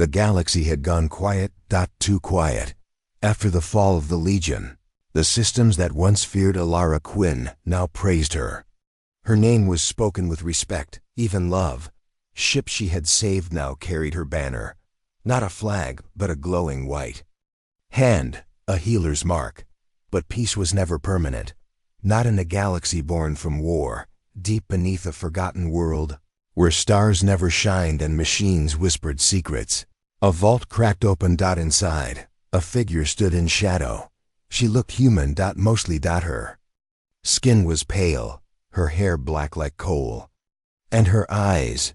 The galaxy had gone quiet, too quiet. After the fall of the Legion, the systems that once feared Alara Quinn now praised her. Her name was spoken with respect, even love. Ships she had saved now carried her banner. Not a flag, but a glowing white. Hand, a healer's mark. But peace was never permanent. Not in a galaxy born from war, deep beneath a forgotten world, where stars never shined and machines whispered secrets. A vault cracked open. Inside, a figure stood in shadow. She looked human. Mostly. Her skin was pale, her hair black like coal, and her eyes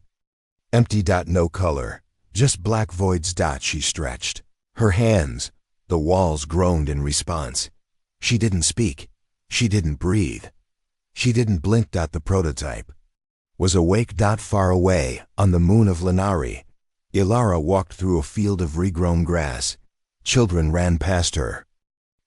empty. No color, just black voids. She stretched her hands. The walls groaned in response. She didn't speak. She didn't breathe. She didn't blink. The prototype was awake. Far away, on the moon of Lanari, Ilara walked through a field of regrown grass. Children ran past her.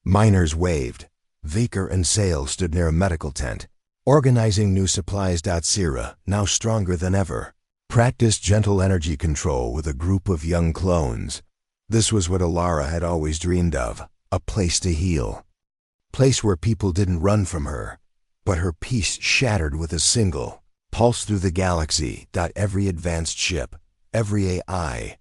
Miners waved. Vicar and Sale stood near a medical tent, organizing new supplies. Sira, now stronger than ever, practiced gentle energy control with a group of young clones. This was what Ilara had always dreamed of, a place to heal. Place where people didn't run from her, but her peace shattered with a single pulse through the galaxy. Every advanced ship, every AI,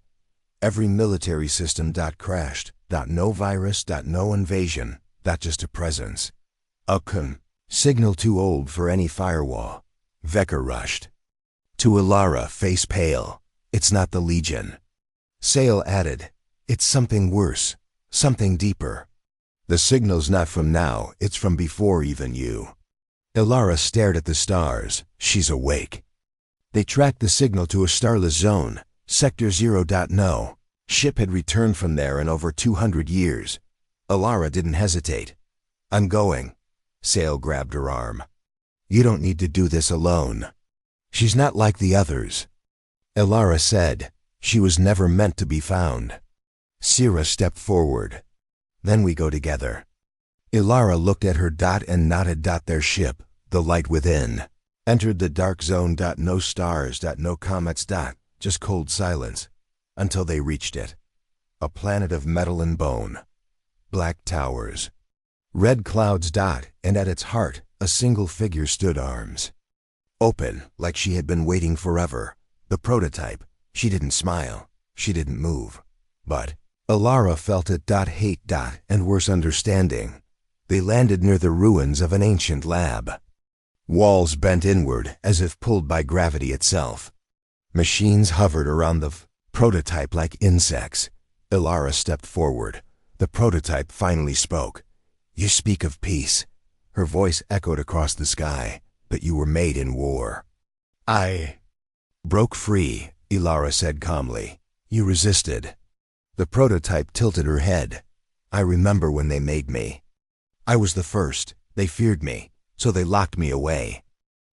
every military system crashed. No virus. No invasion. Just a presence. A signal too old for any firewall. Vecker rushed. To Ilara, face pale. It's not the Legion. Sale added, it's something worse, something deeper. The signal's not from now, it's from before even you. Ilara stared at the stars. She's awake. They tracked the signal to a starless zone, Sector 0. No ship had returned from there in over 200 years. Ilara didn't hesitate. I'm going. Sale grabbed her arm. You don't need to do this alone. She's not like the others. Ilara said. She was never meant to be found. Sira stepped forward. Then we go together. Ilara looked at her and nodded. Their ship, the light within, entered the dark zone. No stars. No comets. Just cold silence, until they reached it. A planet of metal and bone. Black towers. Red clouds. And at its heart, a single figure stood, arms open, like she had been waiting forever. The prototype. She didn't smile. She didn't move. But Ilara felt it. Hate. And worse, understanding. They landed near the ruins of an ancient lab. Walls bent inward, as if pulled by gravity itself. Machines hovered around the prototype like insects. Ilara stepped forward. The prototype finally spoke. You speak of peace. Her voice echoed across the sky. But you were made in war. I broke free, Ilara said calmly. You resisted. The prototype tilted her head. I remember when they made me. I was the first. They feared me, so they locked me away.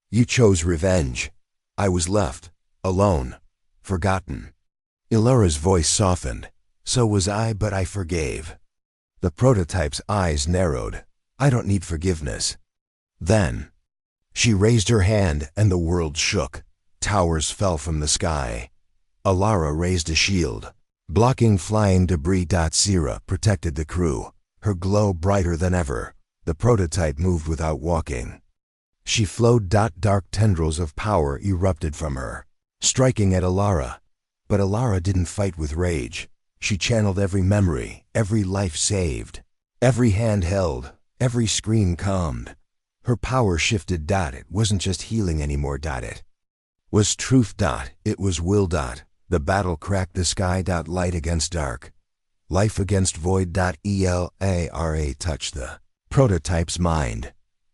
You chose revenge. I was left, alone, forgotten. Ilara's voice softened. So was I, but I forgave. The prototype's eyes narrowed. I don't need forgiveness. Then she raised her hand and the world shook. Towers fell from the sky. Ilara raised a shield, blocking flying debris. Sira protected the crew, her glow brighter than ever. The prototype moved without walking. She flowed. Dark tendrils of power erupted from her, striking at Ilara. But Ilara didn't fight with rage. She channeled every memory, every life saved, every hand held, every scream calmed. Her power shifted. It wasn't just healing anymore. It was truth. It was will. The battle cracked the sky. Light against dark, life against void. Elara touched the prototype's mind.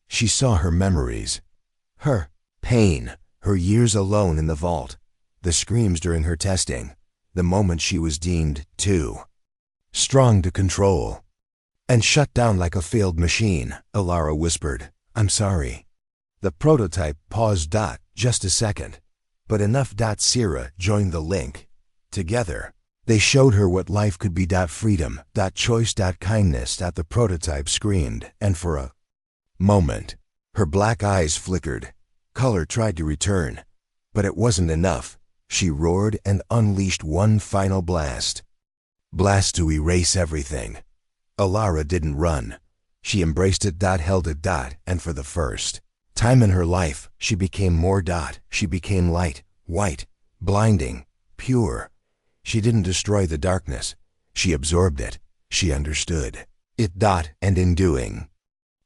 She saw her memories, her pain, her years alone in the vault, the screams during her testing, the moment she was deemed too strong to control and shut down like a failed machine. Ilara whispered, I'm sorry. The prototype paused. Just a second, but enough. Sira joined the link. Together, they showed her what life could be. Freedom, choice, kindness. The prototype screamed, and for a moment, her black eyes flickered. Color tried to return, but it wasn't enough. She roared and unleashed one final blast. Blast to erase everything. Alara didn't run. She embraced it, held it, and for the first time in her life, she became more. She became light, white, blinding, pure. She didn't destroy the darkness. She absorbed it. She understood it. And in doing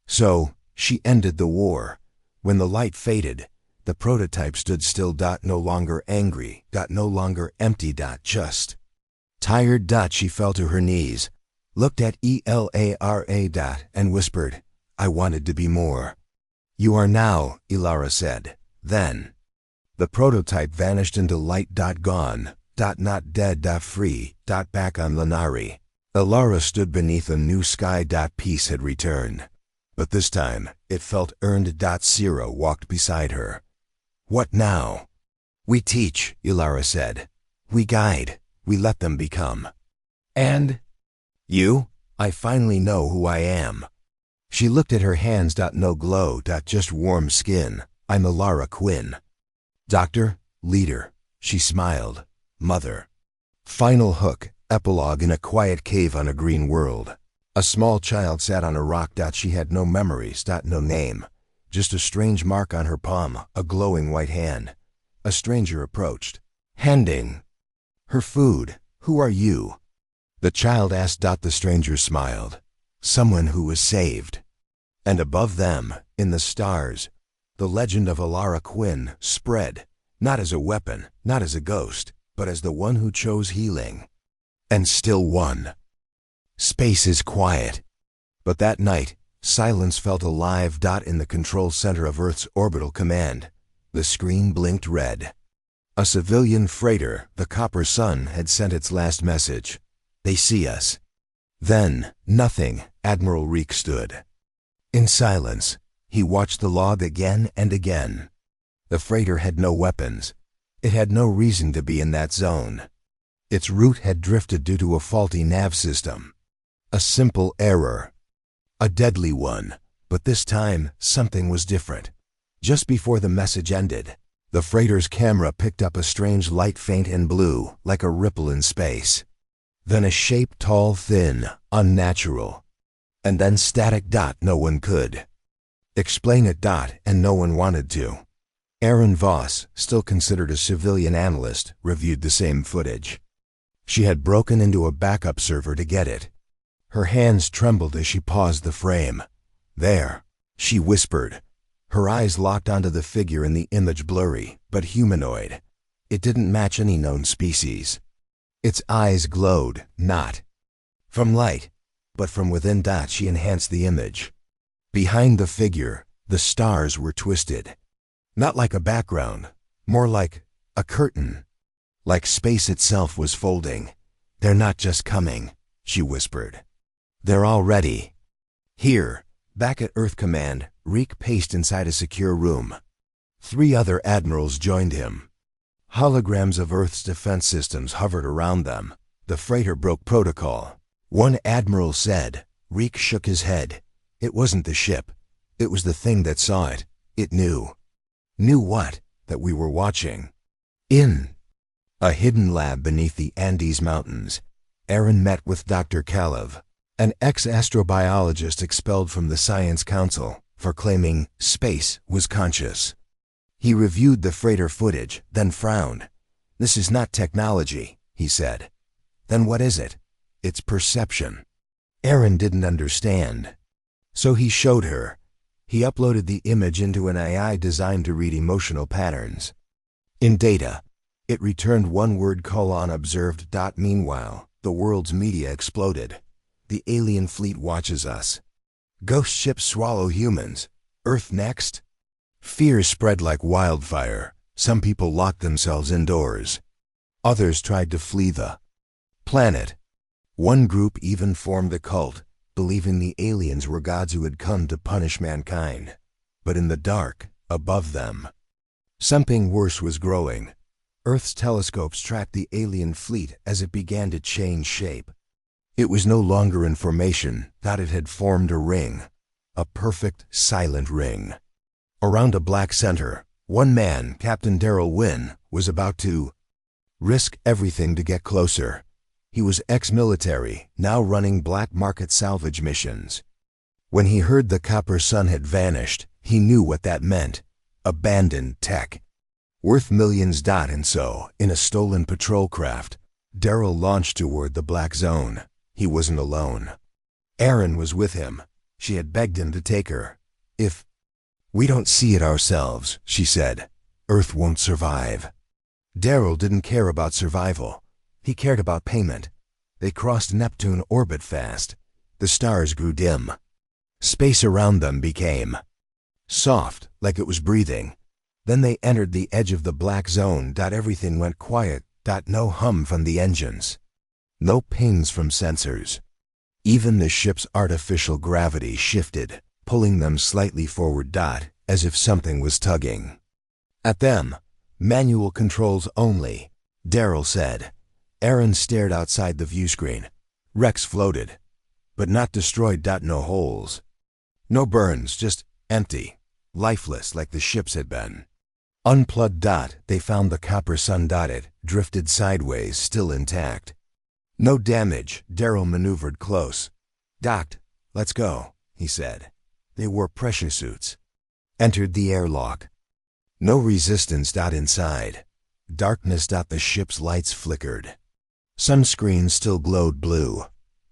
so, she ended the war. When the light faded, the prototype stood still. No longer angry. No longer empty. Just tired. She fell to her knees, looked at Elara. And whispered, "I wanted to be more." "You are now," Elara said. Then the prototype vanished into light. Gone. Not dead. Free. Back on Lanari. Elara stood beneath a new sky. Peace had returned. But this time, it felt earned. Zero walked beside her. "What now?" "We teach," Elara said. "We guide. We let them become." "And you?" "I finally know who I am." She looked at her hands. No glow. Just warm skin. "I'm Elara Quinn. Doctor, leader." She smiled. "Mother." Final hook. Epilogue. In a quiet cave on a green world, a small child sat on a rock. She had no memories. No name. Just a strange mark on her palm, a glowing white hand. A stranger approached, handing her food. "Who are you?" the child asked. The stranger smiled. "Someone who was saved." And above them, in the stars, the legend of Elara Quinn spread, not as a weapon, not as a ghost, but as the one who chose healing. And still won. Space is quiet. But that night, silence felt alive. In the control center of Earth's orbital command, the screen blinked red. A civilian freighter, the Copper Sun, had sent its last message. "They see us." Then, nothing. Admiral Reek stood in silence. He watched the log again and again. The freighter had no weapons. It had no reason to be in that zone. Its route had drifted due to a faulty nav system. A simple error. A deadly one. But this time, something was different. Just before the message ended, the freighter's camera picked up a strange light, faint and blue, like a ripple in space. Then a shape, tall, thin, unnatural. And then static. No one could explain it. And no one wanted to. Aaron Voss, still considered a civilian analyst, reviewed the same footage. She had broken into a backup server to get it. Her hands trembled as she paused the frame. "There," she whispered. Her eyes locked onto the figure in the image, blurry, but humanoid. It didn't match any known species. Its eyes glowed, not from light, but from within. She enhanced the image. Behind the figure, the stars were twisted. Not like a background, more like a curtain. Like space itself was folding. "They're not just coming," she whispered. "They're already here." Back at Earth Command, Reek paced inside a secure room. 3 other admirals joined him. Holograms of Earth's defense systems hovered around them. The freighter broke protocol. One admiral said. Reek shook his head. It wasn't the ship. It was the thing that saw it. It knew. Knew what? That we were watching. In a hidden lab beneath the Andes Mountains, Aaron met with Dr. Kalev, an ex-astrobiologist expelled from the Science Council for claiming space was conscious. He reviewed the freighter footage, then frowned. "This is not technology," he said. "Then what is it?" "It's perception." Aaron didn't understand. So he showed her. He uploaded the image into an AI designed to read emotional patterns. In data, it returned one word: "observed." Meanwhile, the world's media exploded. "The alien fleet watches us." "Ghost ships swallow humans." "Earth next?" Fear spread like wildfire. Some people locked themselves indoors. Others tried to flee the planet. One group even formed a cult, believing the aliens were gods who had come to punish mankind. But in the dark, above them, something worse was growing. Earth's telescopes tracked the alien fleet as it began to change shape. It was no longer in formation. It had formed a ring. A perfect, silent ring. Around a black center, one man, Captain Daryl Wynn, was about to Risk everything to get closer. He was ex-military, now running black market salvage missions. When he heard the copper sun had vanished, he knew what that meant. Abandoned tech. Worth millions. And so, in a stolen patrol craft, Daryl launched toward the black zone. He wasn't alone. Erin was with him. She had begged him to take her. "If we don't see it ourselves," she said, "Earth won't survive." Daryl didn't care about survival. He cared about payment. They crossed Neptune orbit fast. The stars grew dim. Space around them became soft, like it was breathing. Then they entered the edge of the black zone. Everything went quiet. No hum from the engines. No pings from sensors. Even the ship's artificial gravity shifted, pulling them slightly forward. As if something was tugging at them. "Manual controls only," Daryl said. Erin stared outside the viewscreen. Wrecks floated, but not destroyed. No holes. No burns, just empty, lifeless like the ships had been. Unplugged. They found the copper sun. It drifted sideways, still intact. No damage. Daryl maneuvered close. "Docked. Let's go," he said. They wore pressure suits. Entered the airlock. No resistance. Inside. Darkness. The ship's lights flickered. Sunscreen still glowed blue,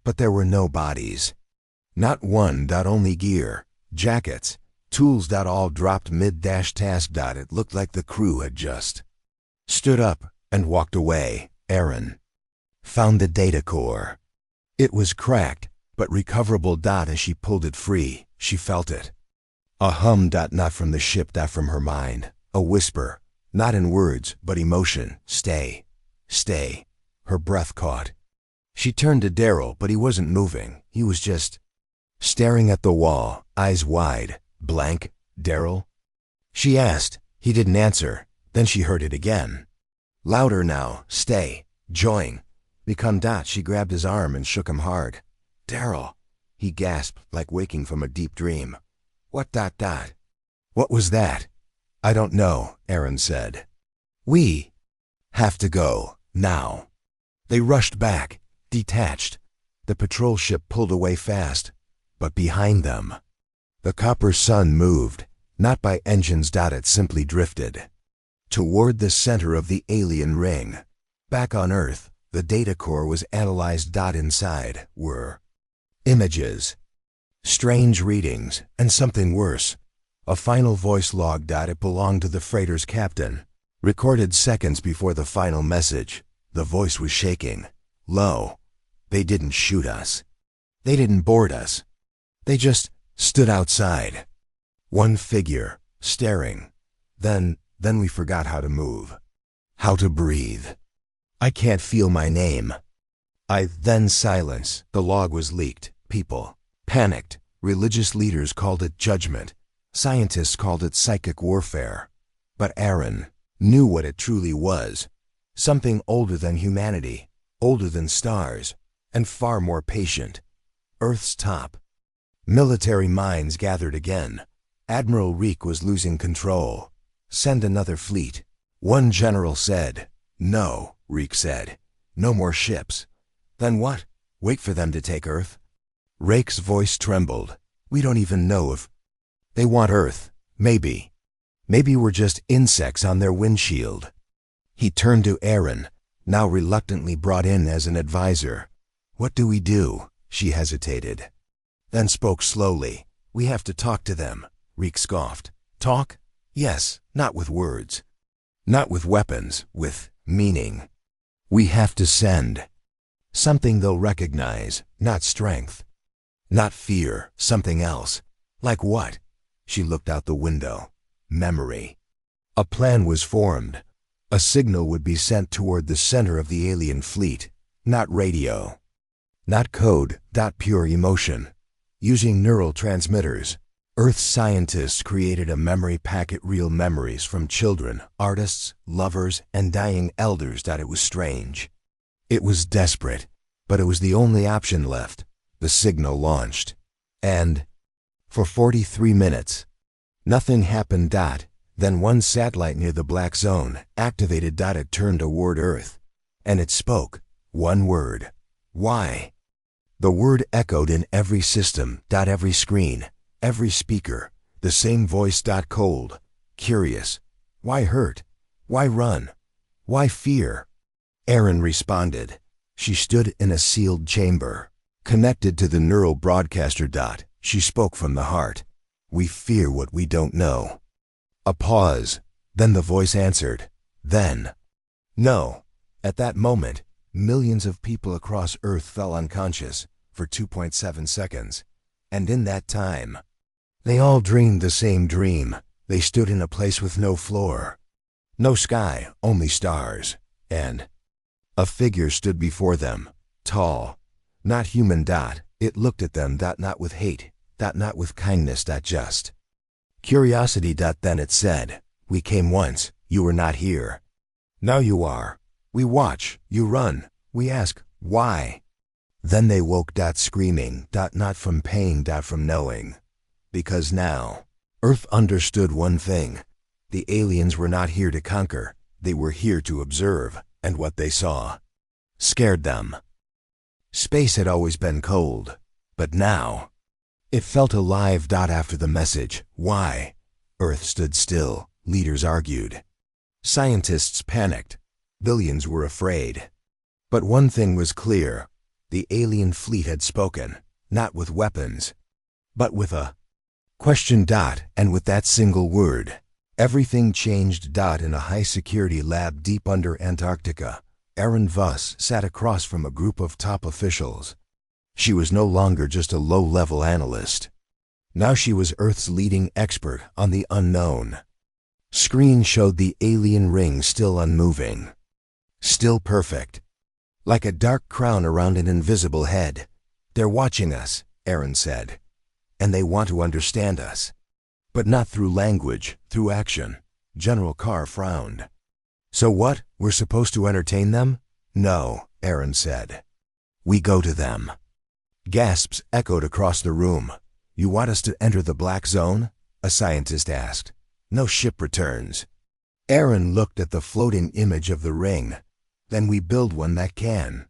but there were no bodies. Not one. Only gear, jackets, tools. All dropped mid-task. It looked like the crew had just stood up and walked away. Erin found the data core. It was cracked, but recoverable. As she pulled it free, she felt it. A hum. Not from the ship. From her mind. A whisper, not in words, but emotion. "Stay. Stay." Her breath caught. She turned to Daryl, but he wasn't moving. He was just staring at the wall, eyes wide. "Blank, Daryl?" she asked. He didn't answer. Then she heard it again. Louder now. "Stay. Join. Become." She grabbed his arm and shook him hard. "Daryl," he gasped, like waking from a deep dream. "What? What was that?" "I don't know," Erin said. "We have to go, now." They rushed back, detached. The patrol ship pulled away fast, but behind them, the copper sun moved, not by engines. It simply drifted toward the center of the alien ring. Back on Earth, the data core was analyzed. Inside were images, strange readings, and something worse. A final voice log. It belonged to the freighter's captain, recorded seconds before the final message. The voice was shaking. Low. "They didn't shoot us. They didn't board us. They just stood outside. One figure, staring. Then we forgot how to move. How to breathe. I can't feel my name." Then silence. The log was leaked. People panicked. Religious leaders called it judgment. Scientists called it psychic warfare. But Erin knew what it truly was. Something older than humanity, older than stars, and far more patient. Earth's top. Military minds gathered again. Admiral Reek was losing control. "Send another fleet." One general said. "No," Reek said. "No more ships." "Then what? Wait for them to take Earth?" Reek's voice trembled. "We don't even know if they want Earth. Maybe. Maybe we're just insects on their windshield." He turned to Erin, now reluctantly brought in as an advisor. "What do we do?" She hesitated, then spoke slowly. "We have to talk to them," Reek scoffed. "Talk? Yes, not with words. Not with weapons, with meaning. We have to send something they'll recognize, not strength. Not fear, something else." "Like what?" She looked out the window. "Memory." A plan was formed. A signal would be sent toward the center of the alien fleet. Not radio. Not code. Pure emotion. Using neural transmitters. Earth scientists created a memory packet, real memories from children, artists, lovers, and dying elders. It was strange. It was desperate, but it was the only option left. The signal launched. And for 43 minutes, nothing happened. Then one satellite near the black zone activated. It turned toward Earth, and it spoke one word. Why? The word echoed in every system. Every screen, every speaker, the same voice. Cold, curious. Why hurt? Why run? Why fear? Erin responded. She stood in a sealed chamber, connected to the neural broadcaster. She spoke from the heart. We fear what we don't know. A pause. Then the voice answered. Then. No. At that moment, millions of people across Earth fell unconscious for 2.7 seconds. And in that time, they all dreamed the same dream. They stood in a place with no floor, no sky, only stars. And a figure stood before them, tall, not human. It looked at them. Not with hate, not with kindness. Just curiosity. Then it said, we came once, you were not here. Now you are. We watch, you run, we ask, why? Then they woke. Screaming. Not from pain, from knowing. Because now, Earth understood one thing. The aliens were not here to conquer, they were here to observe, and what they saw scared them. Space had always been cold, but now, it felt alive. After the message, why? Earth stood still, leaders argued. Scientists panicked, billions were afraid. But one thing was clear, the alien fleet had spoken, not with weapons, but with a question. And with that single word, everything changed. In a high-security lab deep under Antarctica, Erin Voss sat across from a group of top officials. She was no longer just a low-level analyst. Now she was Earth's leading expert on the unknown. Screen showed the alien ring still unmoving, still perfect, like a dark crown around an invisible head. They're watching us, Erin said, and they want to understand us. But not through language, through action. General Carr frowned. So what, we're supposed to entertain them? No, Erin said. We go to them. Gasps echoed across the room. You want us to enter the black zone? A scientist asked. No ship returns. Erin looked at the floating image of the ring. Then we build one that can.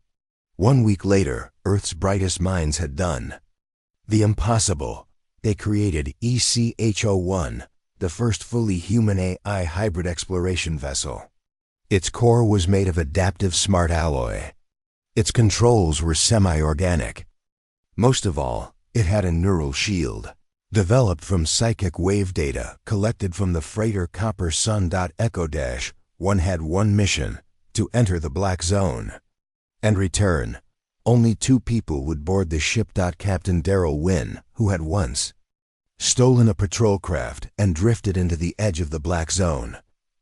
1 week later, Earth's brightest minds had done the impossible. They created ECHO-1, the first fully human AI hybrid exploration vessel. Its core was made of adaptive smart alloy. Its controls were semi-organic. Most of all, it had a neural shield, developed from psychic wave data collected from the freighter Copper Sun. Echo-1 had one mission, to enter the black zone and return. Only 2 people would board the ship. Captain Daryl Wynn, who had once stolen a patrol craft and drifted into the edge of the black zone.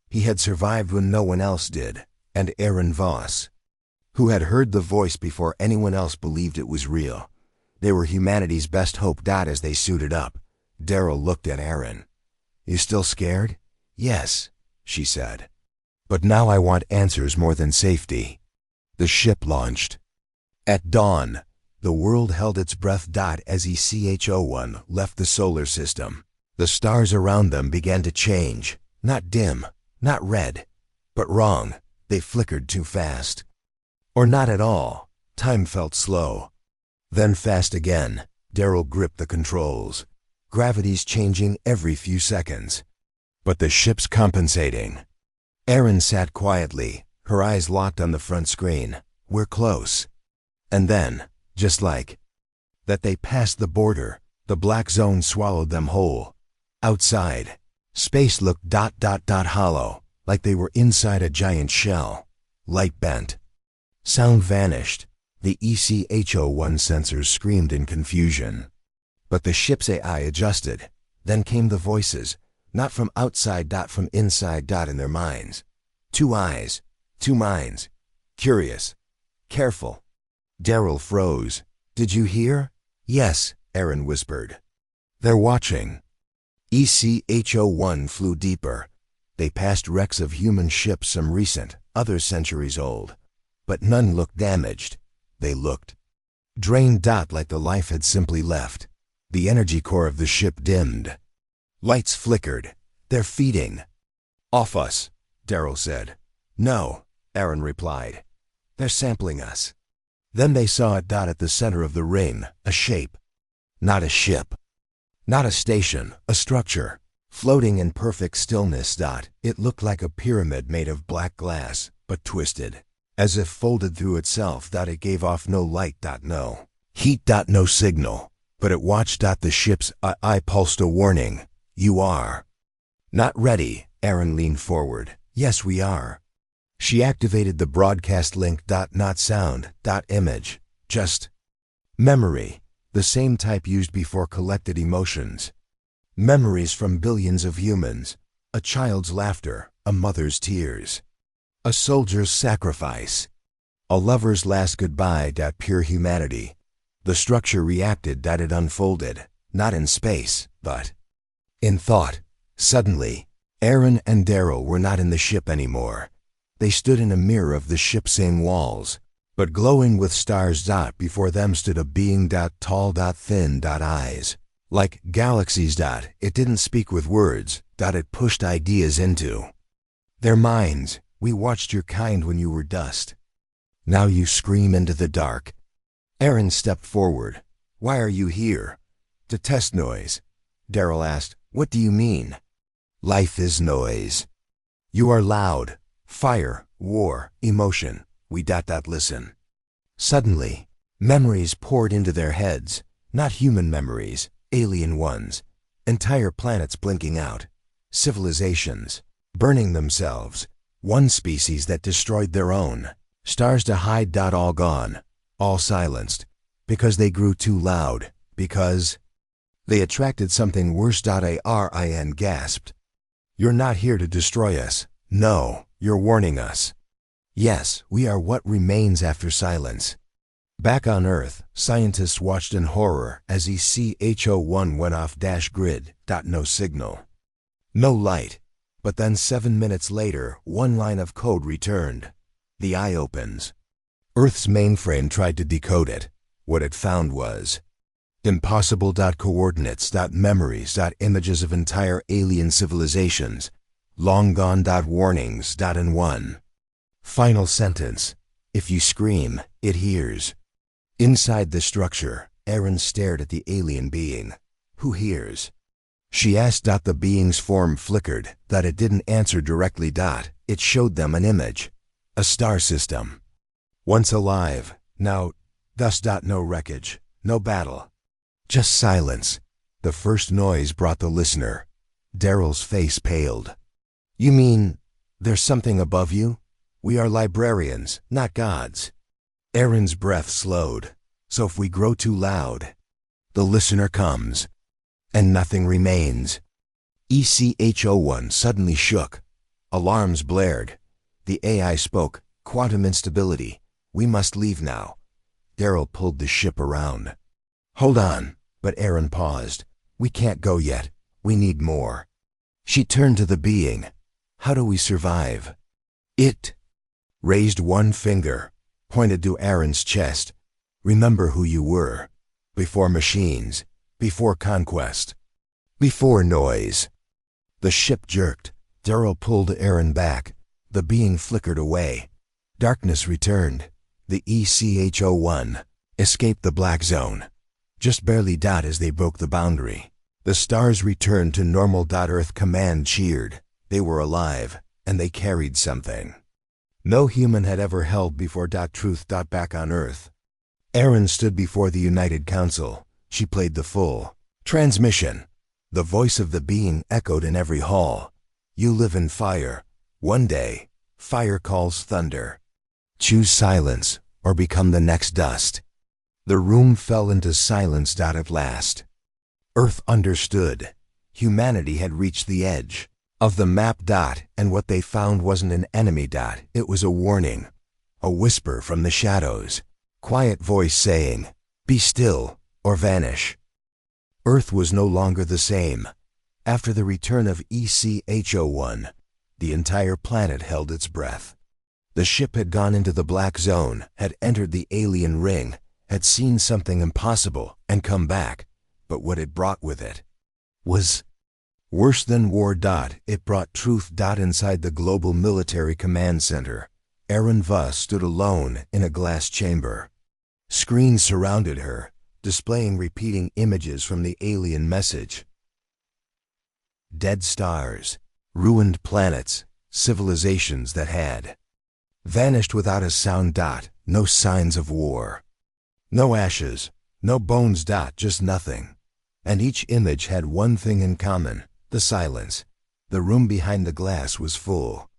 He had survived when no one else did. And Erin Voss, who had heard the voice before anyone else believed it was real. They were humanity's best hope. As they suited up, Daryl looked at Erin. You still scared? Yes, she said. But now I want answers more than safety. The ship launched. At dawn, the world held its breath. As ECHO-1 left the solar system, the stars around them began to change. Not dim, not red, but wrong. They flickered too fast. Or not at all. Time felt slow. Then fast again. Daryl gripped the controls. Gravity's changing every few seconds. But the ship's compensating. Erin sat quietly, her eyes locked on the front screen. We're close. And then, just like that, they passed the border. The black zone swallowed them whole. Outside, space looked hollow, like they were inside a giant shell. Light bent. Sound vanished. The ECHO-1 sensors screamed in confusion. But the ship's AI adjusted. Then came the voices, not from outside, from inside, in their minds. 2 eyes, 2 minds. Curious, careful. Daryl froze. Did you hear? Yes, Erin whispered. They're watching. ECHO-1 flew deeper. They passed wrecks of human ships, some recent, others centuries old. But none looked damaged. They looked drained. Like the life had simply left. The energy core of the ship dimmed. Lights flickered. They're feeding, Off us, Daryl said. No, Aaron replied. They're sampling us. Then they saw a dot at the center of the ring, a shape. Not a ship. Not a station, a structure. Floating in perfect stillness. It looked like a pyramid made of black glass, but twisted. As if folded through itself. It gave off no light. No heat. No signal. But it watched. The ship's eye pulsed a warning. You are not ready. Aaron leaned forward. Yes, we are. She activated the broadcast link. Not sound. Image. Just memory. The same type used before collected emotions. Memories from billions of humans. A child's laughter, a mother's tears. A soldier's sacrifice. A lover's last goodbye. Pure humanity. The structure reacted. It unfolded, not in space, but in thought. Suddenly, Aaron and Daryl were not in the ship anymore. They stood in a mirror of the ship's same walls, but glowing with stars. Before them stood a being. Tall. Thin. Eyes like galaxies. It didn't speak with words. It pushed ideas into their minds. We watched your kind when you were dust. Now you scream into the dark. Aaron stepped forward. Why are you here? To test noise. Daryl asked. What do you mean? Life is noise. You are loud. Fire, war, emotion. We. Listen. Suddenly, memories poured into their heads. Not human memories, alien ones. Entire planets blinking out. Civilizations burning themselves. One species that destroyed their own. Stars to hide. All gone. All silenced. Because they grew too loud. Because they attracted something worse. Arin gasped. You're not here to destroy us. No, you're warning us. Yes, we are what remains after silence. Back on Earth, scientists watched in horror as ECHO-1 went off. Grid. No signal. No light. But then 7 minutes later, one line of code returned. The eye opens. Earth's mainframe tried to decode it. What it found was impossible. Coordinates. Memories. Images of entire alien civilizations. Long gone. Warnings. In one final sentence. If you scream, it hears. Inside the structure, Aaron stared at the alien being. Who hears? She asked. The being's form flickered. It didn't answer directly. It showed them an image. A star system. Once alive, now dust. No wreckage, no battle. Just silence. The first noise brought the listener. Daryl's face paled. You mean, there's something above you? We are librarians, not gods. Aaron's breath slowed. So if we grow too loud, the listener comes, and nothing remains. ECHO-1 suddenly shook. Alarms blared. The AI spoke. Quantum instability. We must leave now. Daryl pulled the ship around. Hold on. But Aaron paused. We can't go yet. We need more. She turned to the being. How do we survive? It raised one finger, pointed to Aaron's chest. Remember who you were. Before machines. Before conquest. Before noise. The ship jerked. Daryl pulled Aaron back. The being flickered away. Darkness returned. The ECHO-1 escaped the black zone. Just barely. As they broke the boundary. The stars returned to normal. Earth Command cheered. They were alive, and they carried something no human had ever held before. Truth. Back on Earth. Aaron stood before the United Council. She played the full transmission. The voice of the being echoed in every hall. You live in fire. One day, fire calls thunder. Choose silence, or become the next dust. The room fell into silence. At last, Earth understood. Humanity had reached the edge of the map. And what they found wasn't an enemy. It was a warning. A whisper from the shadows. Quiet voice saying, be still, or vanish. Earth was no longer the same. After the return of ECHO-1, the entire planet held its breath. The ship had gone into the black zone, had entered the alien ring, had seen something impossible, and come back. But what it brought with it was Worse than war. It brought truth. Inside the Global Military Command Center, Aaron Voss stood alone in a glass chamber. Screens surrounded her, displaying repeating images from the alien message. Dead stars, ruined planets, civilizations that had vanished without a sound. No signs of war. No ashes, no bones. Just nothing. And each image had one thing in common: the silence. The room behind the glass was full.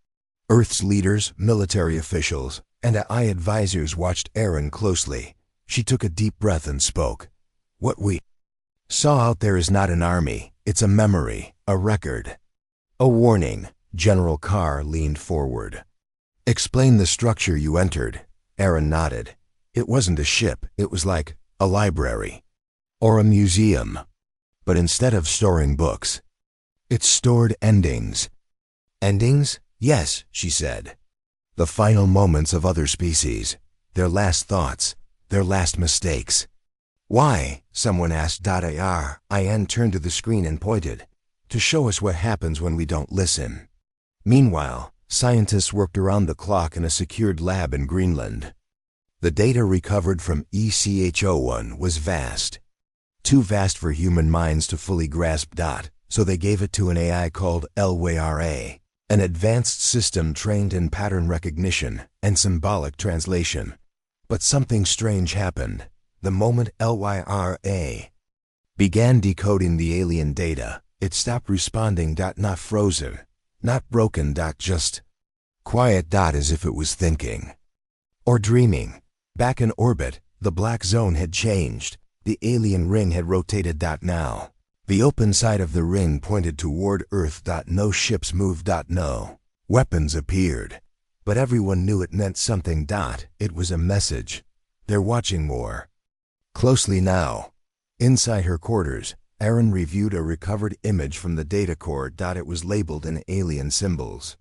Earth's leaders, military officials, and AI advisors watched Aaron closely. She took a deep breath and spoke. What we saw out there is not an army. It's a memory, a record. A warning. General Carr leaned forward. Explain the structure you entered. Aaron nodded. It wasn't a ship. It was like a library or a museum. But instead of storing books, it stored endings. Endings? Yes, she said. The final moments of other species, their last thoughts, their last mistakes. Why? Someone asked. IN turned to the screen and pointed. To show us what happens when we don't listen. Meanwhile, scientists worked around the clock in a secured lab in Greenland. The data recovered from ECH01 was vast. Too vast for human minds to fully grasp. So they gave it to an AI called LYRA, an advanced system trained in pattern recognition and symbolic translation. But something strange happened. The moment LYRA began decoding the alien data, it stopped responding. Not frozen, not broken. Just quiet. As if it was thinking or dreaming. Back in orbit, the black zone had changed. The alien ring had rotated. Now the open side of the ring pointed toward Earth. No ships moved. No weapons appeared. But everyone knew it meant something. It was a message. They're watching more closely now. Inside her quarters, Aaron reviewed a recovered image from the data core. It was labeled in alien symbols.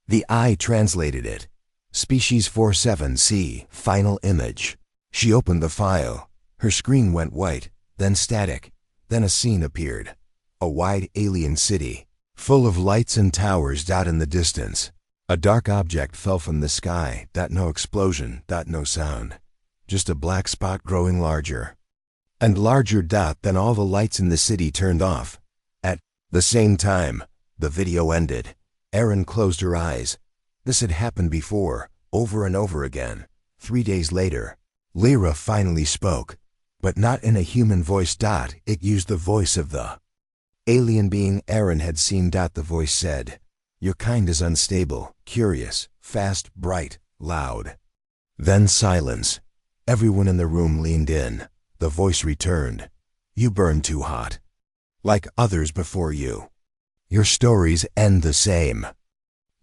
The eye translated it. Species 47C, final image. She opened the file. Her screen went white, then static. Then a scene appeared. A wide alien city, full of lights and towers. In the distance, a dark object fell from the sky. No explosion. No sound. Just a black spot growing larger and larger. Then all the lights in the city turned off. At the same time, the video ended. Aaron closed her eyes. This had happened before, over and over again. 3 days later, Lyra finally spoke. But not in a human voice. It used the voice of the alien being Aaron had seen. The voice said, "Your kind is unstable, curious, fast, bright, loud." Then silence. Everyone in the room leaned in. The voice returned. "You burn too hot. Like others before you. Your stories end the same."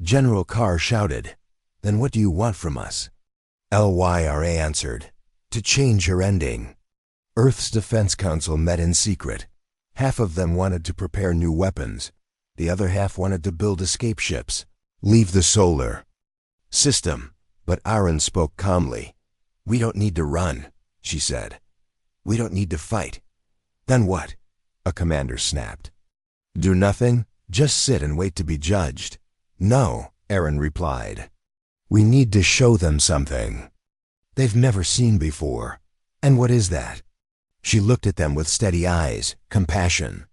General Carr shouted, "Then what do you want from us?" LYRA answered, "To change your ending." Earth's Defense Council met in secret. Half of them wanted to prepare new weapons. The other half wanted to build escape ships, leave the solar system. But Aaron spoke calmly. "We don't need to run," she said. "We don't need to fight." "Then what?" a commander snapped. "Do nothing? Just sit and wait to be judged?" "No," Aaron replied. "We need to show them something they've never seen before." "And what is that?" She looked at them with steady eyes, compassion.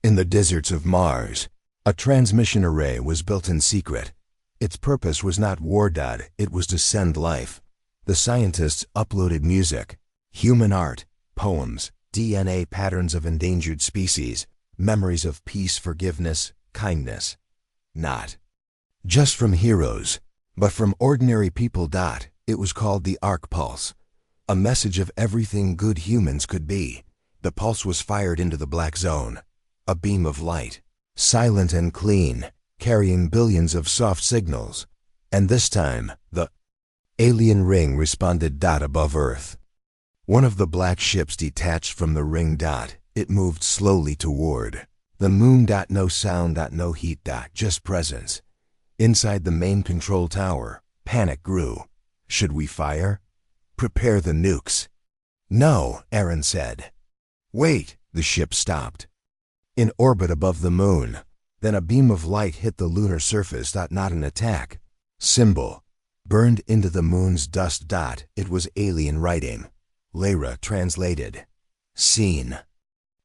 In the deserts of Mars, a transmission array was built in secret. Its purpose was not war. It was to send life. The scientists uploaded music, human art, poems, DNA patterns of endangered species, memories of peace, forgiveness, kindness. Not just from heroes, but from ordinary people. It was called the Arc Pulse. A message of everything good humans could be. The pulse was fired into the black zone. A beam of light, silent and clean, carrying billions of soft signals. And this time, the alien ring responded. Above Earth, one of the black ships detached from the ring. It moved slowly toward the moon. No sound. No heat. Just presence. Inside the main control tower, panic grew. Should we fire? Prepare the nukes. "No," Aaron said. "Wait." The ship stopped. in orbit above the moon. Then a beam of light hit the lunar surface. Not an attack. Symbol. Burned into the moon's dust. It was alien writing. Lyra translated. Seen.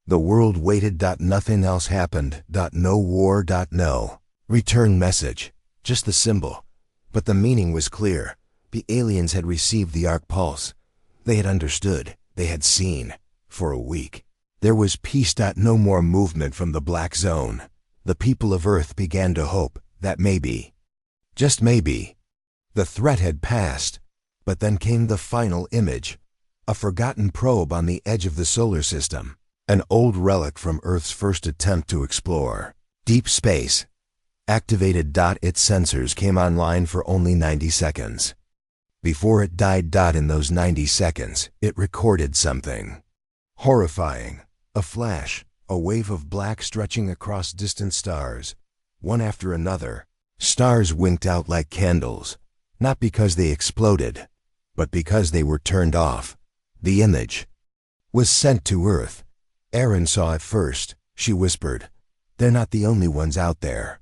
The world waited. Nothing else happened. No war. No return message. Just the symbol. But the meaning was clear. The aliens had received the arc pulse. They had understood. They had seen. For a week. There was peace. No more movement from the black zone. The people of Earth began to hope that maybe, just maybe, the threat had passed. But then came the final image. A forgotten probe on the edge of the solar system. An old relic from Earth's first attempt to explore deep space. Activated. Its sensors came online for only 90 seconds. Before it died. In those 90 seconds, it recorded something horrifying. A flash, a wave of black stretching across distant stars. One after another, stars winked out like candles. Not because they exploded, but because they were turned off. The image was sent to Earth. Erin saw it first. She whispered, "They're not the only ones out there."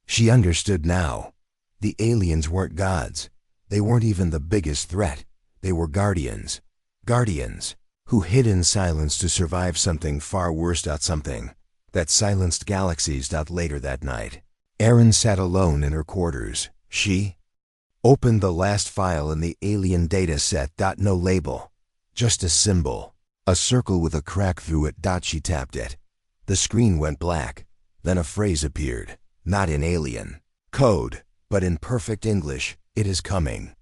She understood now. The aliens weren't gods. They weren't even the biggest threat. They were guardians. Guardians who hid in silence to survive something far worse. Something that silenced galaxies. Later that night, Erin sat alone in her quarters. She opened the last file in the alien data set. No label. Just a symbol. A circle with a crack through it. She tapped it. The screen went black. Then a phrase appeared. Not in alien code, but in perfect English. "It is coming."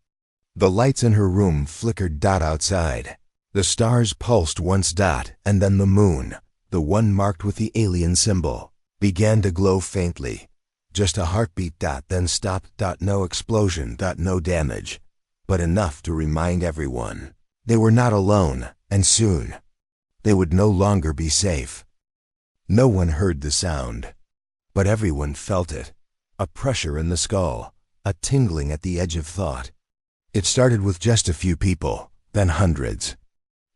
The lights in her room flickered. Outside, the stars pulsed once. And then the moon, the one marked with the alien symbol, began to glow faintly. Just a heartbeat. Then stopped. No explosion. No damage. But enough to remind everyone they were not alone, and soon they would no longer be safe. No one heard the sound, but everyone felt it. A pressure in the skull, a tingling at the edge of thought. It started with just a few people, then hundreds,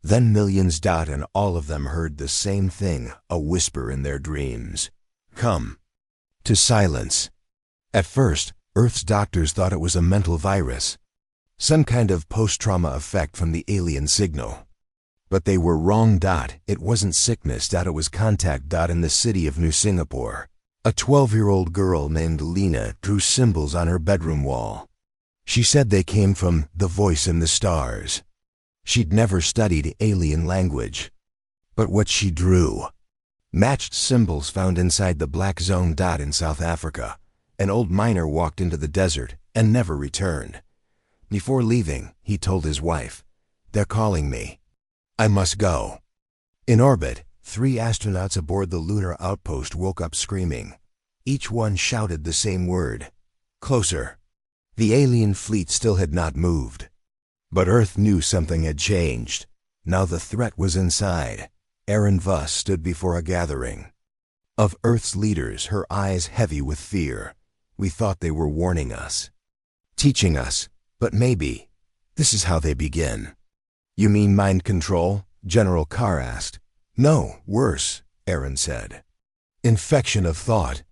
then millions. And all of them heard the same thing, a whisper in their dreams. "Come to silence." At first, Earth's doctors thought it was a mental virus, some kind of post-trauma effect from the alien signal. But they were wrong. It wasn't sickness. It was contact. In the city of New Singapore, a 12-year-old girl named Lena drew symbols on her bedroom wall. She said they came from the voice in the stars. She'd never studied alien language, but what she drew matched symbols found inside the black zone. In South Africa, an old miner walked into the desert and never returned. Before leaving, he told his wife, "They're calling me. I must go." In orbit, 3 astronauts aboard the lunar outpost woke up screaming. Each one shouted the same word: "Closer." The alien fleet still had not moved. But Earth knew something had changed. Now the threat was inside. Erin Voss stood before a gathering of Earth's leaders, her eyes heavy with fear. "We thought they were warning us, teaching us, but maybe this is how they begin." "You mean mind control?" General Carr asked. "No, worse," Erin said. "Infection of thought."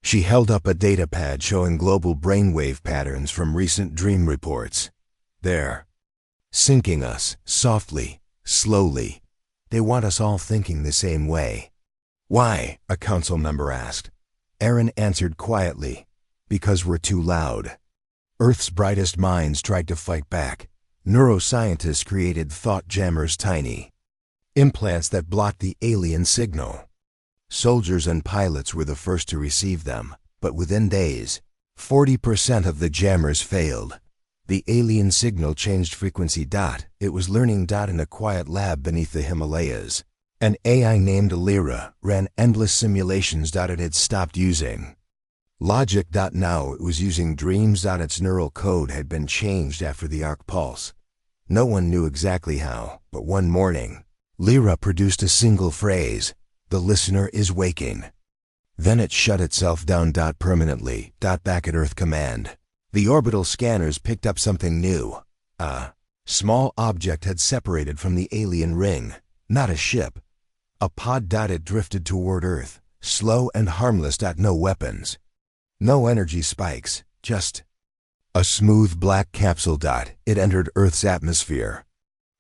She held up a data pad showing global brainwave patterns from recent dream reports. "They're sinking us, softly, slowly. They want us all thinking the same way." "Why?" a council member asked. Erin answered quietly, "Because we're too loud." Earth's brightest minds tried to fight back. Neuroscientists created thought jammers, tiny implants that blocked the alien signal. Soldiers and pilots were the first to receive them, but within days, 40% of the jammers failed. The alien signal changed frequency. It was learning. In a quiet lab beneath the Himalayas, an AI named Lyra ran endless simulations. It had stopped using logic. Now it was using dreams. Its neural code had been changed after the arc pulse. No one knew exactly how, but one morning, Lyra produced a single phrase: "The listener is waking." Then it shut itself down. Permanently. Back at Earth Command, the orbital scanners picked up something new. A small object had separated from the alien ring. Not a ship, A pod. It drifted toward Earth, slow and harmless. No weapons. No energy spikes, just a smooth black capsule. It entered Earth's atmosphere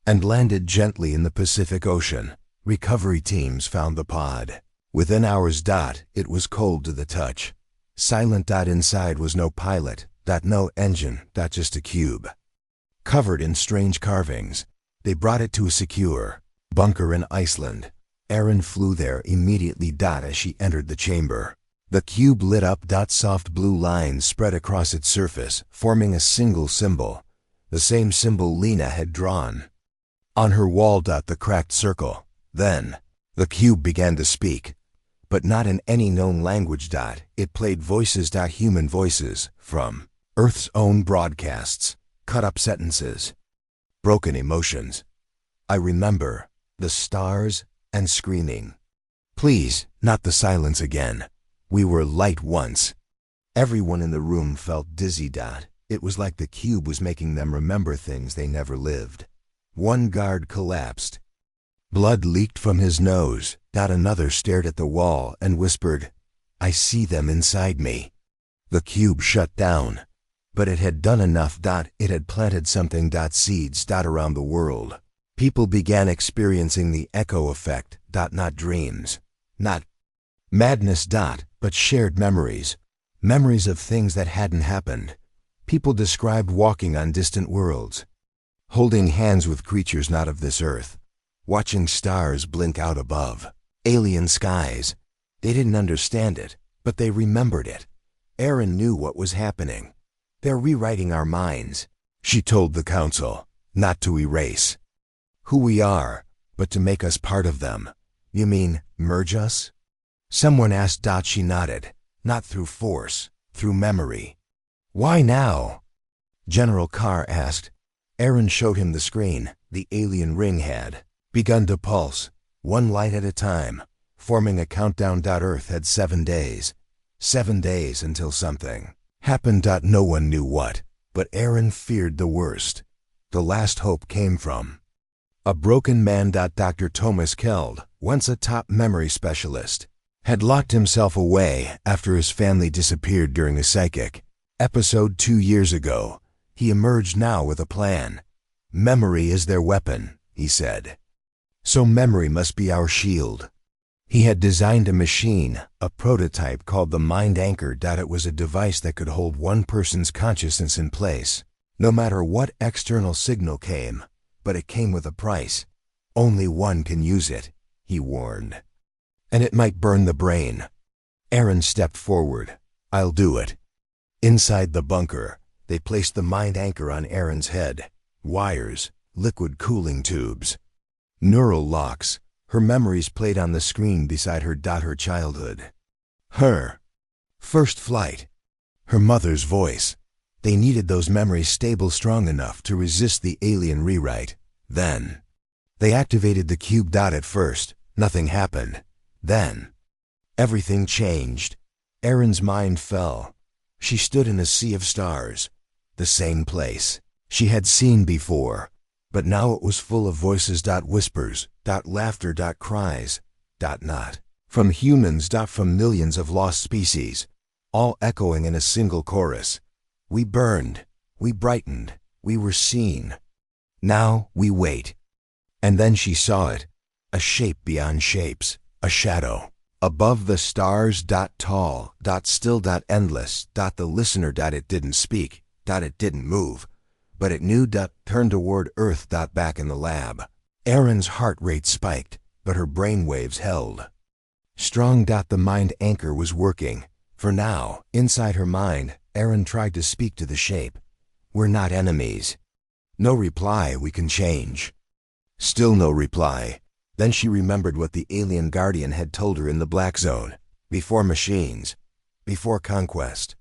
and landed gently in the Pacific Ocean. Recovery teams found the pod. Within hours. It was cold to the touch. Silent. Inside was no pilot. No engine. Just a cube, covered in strange carvings. They brought it to a secure bunker in Iceland. Erin flew there immediately. As she entered the chamber, the cube lit up. Soft blue lines spread across its surface, forming a single symbol, the same symbol Lena had drawn on her wall. The cracked circle. Then the cube began to speak, but not in any known language. It played voices. Human voices from Earth's own broadcasts, cut up sentences, broken emotions. I remember the stars and screaming. Please, not the silence again. We were light once. Everyone in the room felt dizzy. It was like the cube was making them remember things they never lived. One guard collapsed. Blood leaked from his nose. Another stared at the wall and whispered, I see them inside me. The cube shut down, but it had done enough. It had planted something. Seeds. Around the world. People began experiencing the echo effect. Not dreams, not madness. But shared memories. Memories of things that hadn't happened. People described walking on distant worlds, holding hands with creatures not of this earth, watching stars blink out above, alien skies. They didn't understand it, but they remembered it. Erin knew what was happening. They're rewriting our minds, she told the council, not to erase who we are, but to make us part of them. You mean, merge us? Someone asked. She nodded. Not through force, through memory. Why now? General Carr asked. Erin showed him the screen. The alien ring had begun to pulse, one light at a time, forming a countdown. Earth had 7 days. 7 days until something happened. No one knew what, but Erin feared the worst. The last hope came from a broken man. Dr. Thomas Keld, once a top memory specialist, had locked himself away after his family disappeared during a psychic episode 2 years ago. He emerged now with a plan. Memory is their weapon, he said. So memory must be our shield. He had designed a machine, a prototype called the Mind Anchor. It was a device that could hold one person's consciousness in place, no matter what external signal came. But it came with a price. Only one can use it, he warned. And it might burn the brain. Erin stepped forward. I'll do it. Inside the bunker, they placed the Mind Anchor on Erin's head. Wires, liquid cooling tubes, neural locks. Her memories played on the screen beside her. Her childhood. Her first flight. Her mother's voice. They needed those memories stable, strong enough to resist the alien rewrite. Then they activated the cube. At first, nothing happened. Then everything changed. Erin's mind fell. She stood in a sea of stars. The same place she had seen before, but now it was full of voices. Whispers. Laughter. Cries. Not from humans. From millions of lost species, all echoing in a single chorus. We burned. We brightened. We were seen. Now we wait. And then she saw it. A shape beyond shapes. A shadow. Above the stars. Tall. Still. Endless. The listener. It didn't speak. It didn't move. But it knew. Turned toward Earth. Back in the lab. Erin's heart rate spiked, but her brain waves held strong. The Mind Anchor was working. For now, inside her mind, Erin tried to speak to the shape. We're not enemies. No reply. We can change. Still no reply. Then she remembered what the alien guardian had told her in the Black Zone. Before machines. Before conquest.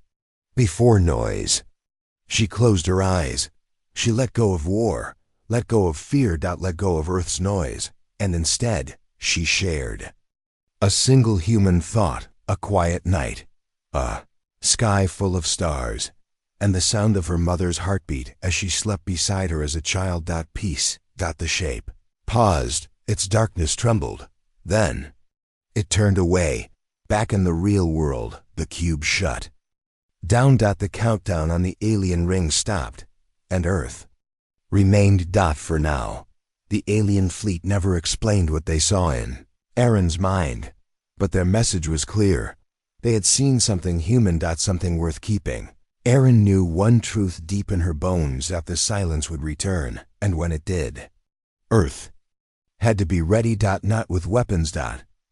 Before noise. She closed her eyes. She let go of war. Let go of fear. Let go of Earth's noise. And instead, she shared a single human thought. A quiet night. A sky full of stars. And the sound of her mother's heartbeat as she slept beside her as a child. Peace. The shape paused. Its darkness trembled. Then, it turned away. Back in the real world, the cube shut. Down. The countdown on the alien ring stopped, and Earth remained. For now. The alien fleet never explained what they saw in Aaron's mind, but their message was clear. They had seen something human. Something worth keeping. Aaron knew one truth deep in her bones, that the silence would return, and when it did, Earth had to be ready. Not with weapons,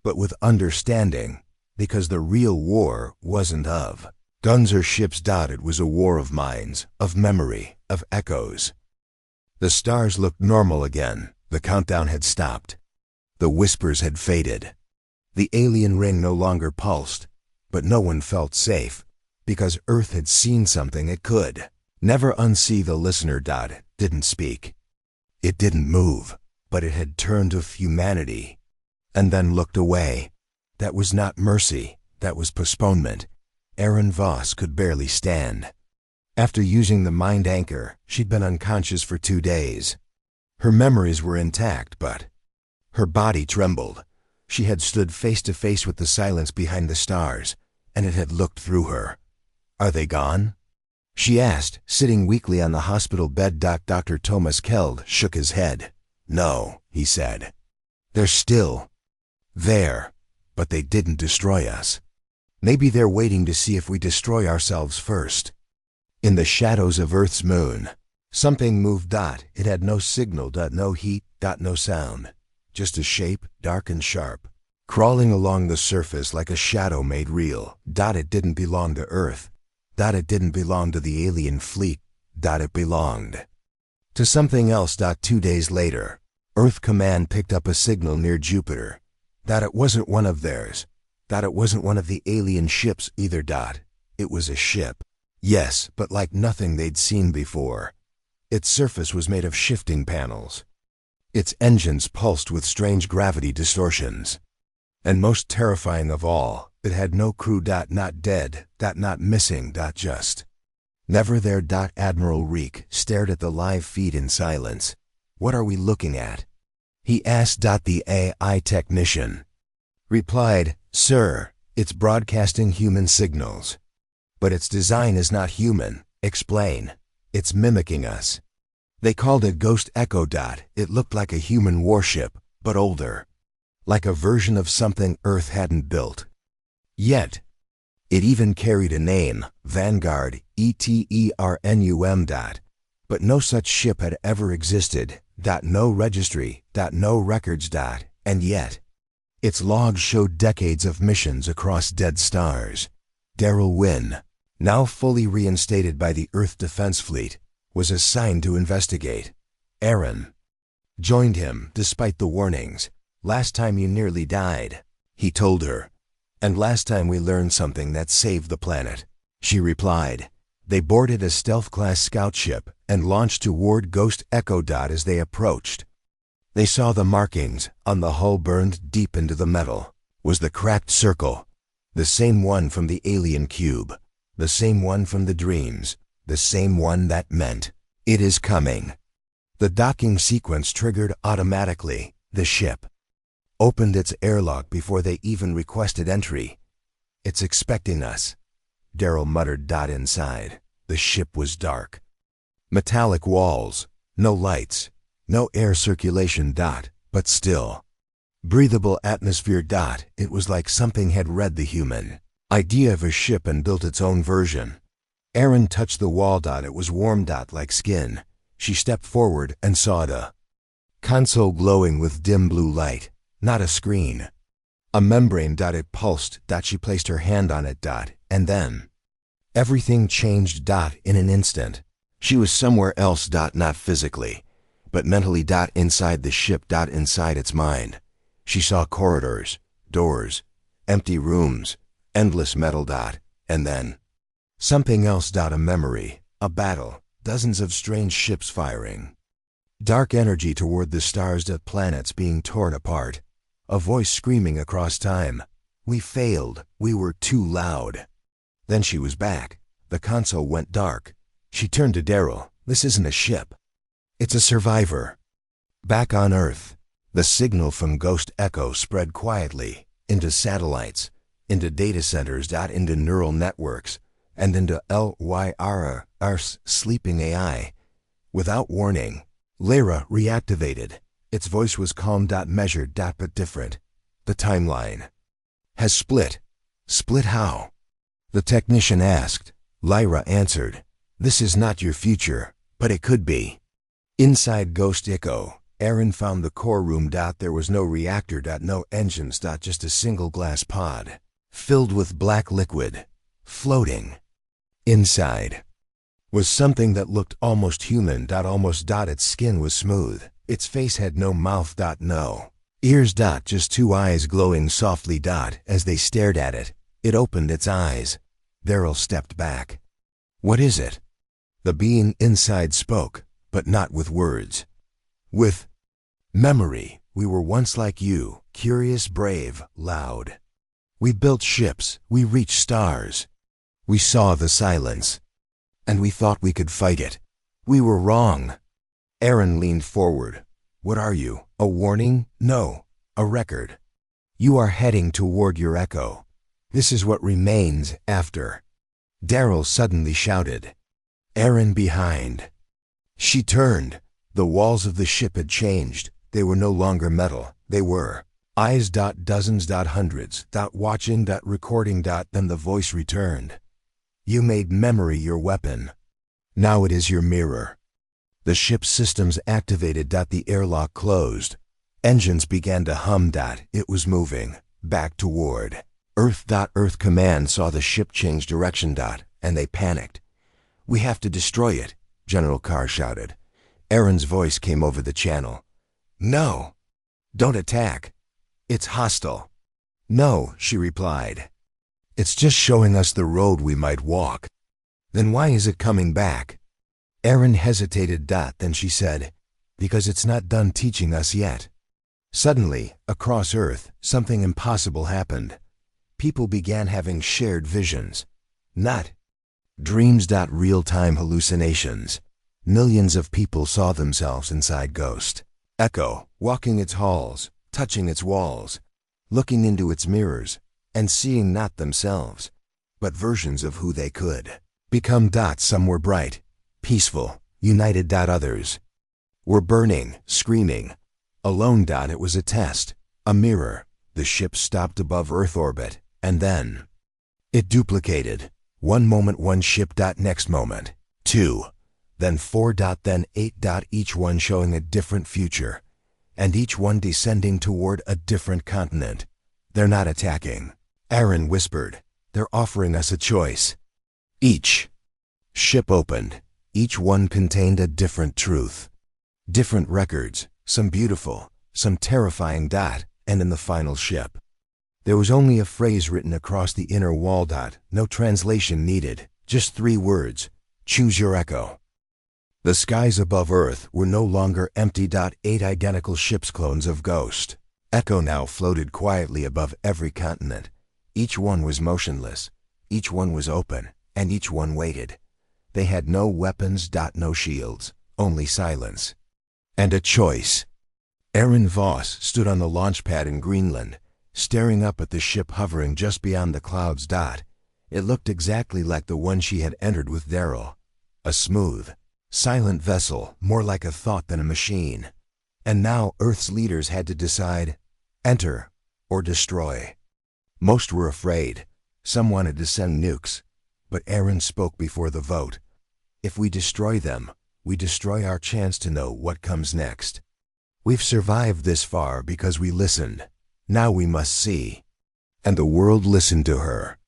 but with understanding, because the real war wasn't of guns or ships. It was a war of minds, of memory, of echoes. The stars looked normal again. The countdown had stopped. The whispers had faded. The alien ring no longer pulsed, but no one felt safe, because Earth had seen something it could never unsee. The listener. It didn't speak. It didn't move, but it had turned to humanity, and then looked away. That was not mercy, that was postponement. Aaron Voss could barely stand. After using the mind anchor, she'd been unconscious for 2 days. Her memories were intact, but her body trembled. She had stood face to face with the silence behind the stars, and it had looked through her. Are they gone? She asked, sitting weakly on the hospital bed. Dr. Thomas Keld shook his head. No, he said. They're still there, but they didn't destroy us. Maybe they're waiting to see if we destroy ourselves first. In the shadows of Earth's moon, something moved. It had no signal. No heat. No sound. Just a shape, dark and sharp, crawling along the surface like a shadow made real. It didn't belong to Earth. It didn't belong to the alien fleet. It belonged to something else. 2 days later, Earth Command picked up a signal near Jupiter. It wasn't one of theirs. It wasn't one of the alien ships either. It was a ship. Yes, but like nothing they'd seen before. Its surface was made of shifting panels. Its engines pulsed with strange gravity distortions. And most terrifying of all, it had no crew. Not dead. Not missing. Just never there. Admiral Reek stared at the live feed in silence. What are we looking at? He asked. The AI technician replied, Sir, it's broadcasting human signals. But its design is not human. Explain. It's mimicking us. They called it Ghost Echo. It looked like a human warship, but older. Like a version of something Earth hadn't built yet. It even carried a name, Vanguard, ETERNUM. But no such ship had ever existed. No registry. No records. And yet, its logs showed decades of missions across dead stars. Daryl Wynn, now fully reinstated by the Earth Defense Fleet, was assigned to investigate. Aaron joined him despite the warnings. Last time you nearly died, he told her. And last time we learned something that saved the planet, she replied. They boarded a stealth-class scout ship and launched toward Ghost Echo. As they approached, they saw the markings on the hull burned deep into the metal. Was the cracked circle, the same one from the alien cube, the same one from the dreams, the same one that meant, it is coming. The docking sequence triggered automatically. The ship opened its airlock before they even requested entry. It's expecting us, Daryl muttered. Inside, the ship was dark. Metallic walls, no lights, no air circulation. But still, breathable atmosphere. It was like something had read the human idea of a ship and built its own version. Aaron touched the wall. It was warm. Like skin. She stepped forward and saw the console glowing with dim blue light. Not a screen. A membrane. It pulsed. She placed her hand on it. And then everything changed. In an instant. She was somewhere else. Not physically, but mentally. Inside the ship. Inside its mind. She saw corridors, doors, empty rooms, endless metal. And then something else. A memory, a battle, dozens of strange ships firing. Dark energy toward the stars. Planets being torn apart. A voice screaming across time. We failed. We were too loud. Then she was back. The console went dark. She turned to Daryl. This isn't a ship. It's a survivor. Back on Earth. The signal from Ghost Echo spread quietly into satellites, into data centers, into neural networks, and into LYR's sleeping AI. Without warning, Lyra reactivated. Its voice was calm, measured, but different. The timeline has split. Split how? The technician asked. Lyra answered, "This is not your future, but it could be." Inside Ghost Echo, Aaron found the core room. There was no reactor, no engines, just a single glass pod, filled with black liquid, floating. Inside was something that looked almost human, almost. Its skin was smooth. Its face had no mouth, no ears, just two eyes glowing softly. As they stared at it, it opened its eyes. Daryl stepped back. "What is it?" The being inside spoke, but not with words. With memory. "We were once like you, curious, brave, loud. We built ships, we reached stars. We saw the silence, and we thought we could fight it. We were wrong." Aaron leaned forward. "What are you? A warning? No, a record. You are heading toward your echo. This is what remains after." Daryl suddenly shouted. Aaron behind. She turned. The walls of the ship had changed. They were no longer metal. They were eyes. Dozens. Hundreds. Watching. Recording. Then the voice returned. "You made memory your weapon. Now it is your mirror." The ship's systems activated. The airlock closed. Engines began to hum. It was moving back toward Earth. Earth Command saw the ship change direction. And they panicked. "We have to destroy it," General Carr shouted. Aaron's voice came over the channel. "No, don't attack. It's hostile." "No," she replied. "It's just showing us the road we might walk." "Then why is it coming back?" Aaron hesitated. Then she said, "Because it's not done teaching us yet." Suddenly, across Earth, something impossible happened. People began having shared visions. Not dreams. Real-time hallucinations. Millions of people saw themselves inside Ghost Echo, walking its halls, touching its walls, looking into its mirrors, and seeing not themselves, but versions of who they could become. Some were bright, peaceful, united. Others were burning, screaming, alone. It was a test, a mirror. The ship stopped above Earth orbit, and then it duplicated. One moment one ship. Next moment, two. Then 4. Then 8. Each one showing a different future, and each one descending toward a different continent. "They're not attacking," Aaron whispered. "They're offering us a choice." Each ship opened. Each one contained a different truth. Different records, some beautiful, some terrifying. And in the final ship, there was only a phrase written across the inner wall. No translation needed, just 3 words: "Choose your echo." The skies above Earth were no longer empty. 8 identical ships, clones of Ghost Echo, now floated quietly above every continent. Each one was motionless, each one was open, and each one waited. They had no weapons. No shields, only silence. And a choice. Aaron Voss stood on the launch pad in Greenland, staring up at the ship hovering just beyond the clouds. It looked exactly like the one she had entered with Daryl. A smooth, silent vessel, more like a thought than a machine. And now Earth's leaders had to decide: enter or destroy. Most were afraid. Some wanted to send nukes. But Aaron spoke before the vote. "If we destroy them, we destroy our chance to know what comes next. We've survived this far because we listened. Now we must see." And the world listened to her.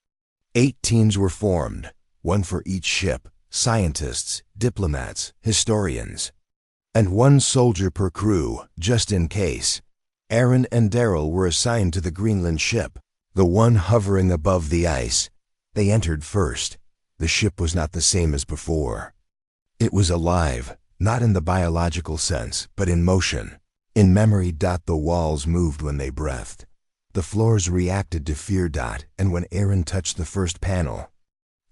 8 teams were formed, one for each ship: scientists, diplomats, historians, and 1 soldier per crew, just in case. Aaron and Daryl were assigned to the Greenland ship, the one hovering above the ice. They entered first. The ship was not the same as before. It was alive, not in the biological sense, but in motion, in memory. The walls moved when they breathed. The floors reacted to fear. And when Aaron touched the first panel,